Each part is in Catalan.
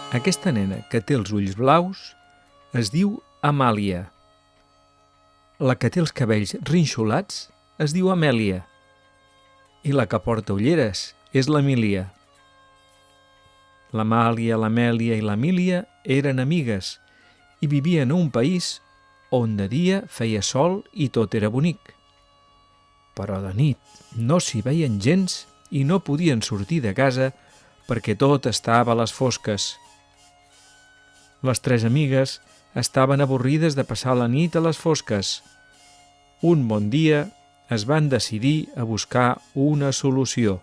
Aquesta nena que té els ulls blaus es diu Amàlia. La que té els cabells rinxolats es diu Amèlia. I la que porta ulleres és l'Emília. L'Amàlia, l'Amèlia i l'Emília eren amigues i vivien a un país on de dia feia sol i tot era bonic. Però de nit no s'hi veien gens i no podien sortir de casa perquè tot estava a les fosques. Les tres amigues estaven avorrides de passar la nit a les fosques. Un bon dia es van decidir a buscar una solució.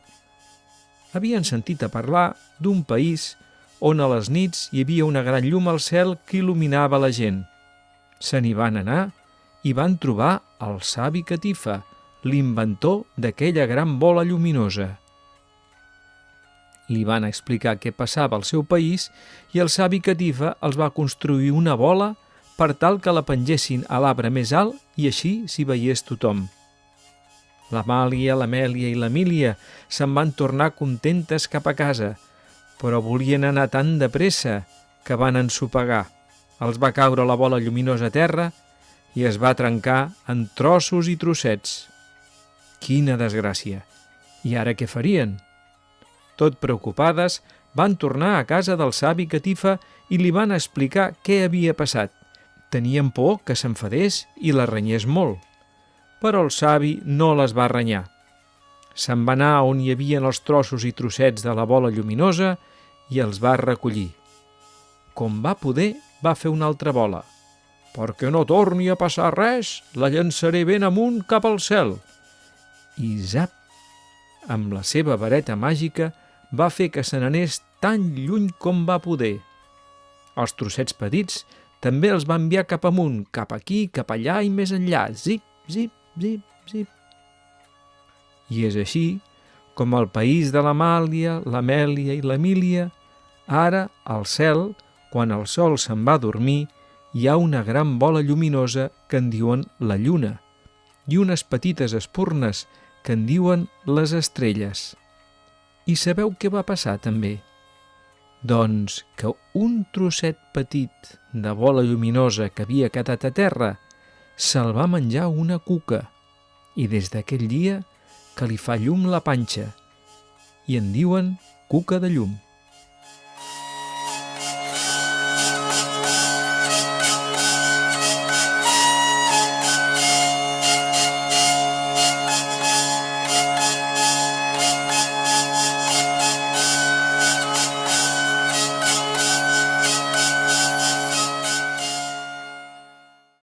Havien sentit a parlar d'un país on a les nits hi havia una gran llum al cel que il·luminava la gent. Se n'hi van anar i van trobar el savi Catifa, l'inventor d'aquella gran bola lluminosa. Li van explicar què passava al seu país i el savi Catifa els va construir una bola per tal que la pengessin a l'arbre més alt i així s'hi veiés tothom. L'Amàlia, l'Amèlia i l'Emília se'n van tornar contentes cap a casa, però volien anar tan de pressa que van ensopegar. Els va caure la bola lluminosa a terra i es va trencar en trossos i trossets. Quina desgràcia! I ara què farien? Tot preocupades, van tornar a casa del savi Catifa i li van explicar què havia passat. Tenien por que s'enfadés i la renyés molt, però el savi no les va renyar. Se'n va anar on hi havia els trossos i trossets de la bola lluminosa i els va recollir. Com va poder, va fer una altra bola. «Perquè no torni a passar res, la llançaré ben amunt cap al cel». I zap! Amb la seva vareta màgica va fer que se n'anés tan lluny com va poder. Els trossets petits també els va enviar cap amunt, cap aquí, cap allà i més enllà. Zip, zip, zip, zip. I és així com al país de l'Amàlia, l'Amèlia i l'Emília, ara, al cel, quan el sol se'n va dormir, hi ha una gran bola lluminosa que en diuen la lluna i unes petites espurnes que en diuen les estrelles. I sabeu què va passar també? Doncs que un trosset petit de bola lluminosa que havia quedat a terra se'l va menjar una cuca i des d'aquell dia que li fa llum la panxa i en diuen cuca de llum.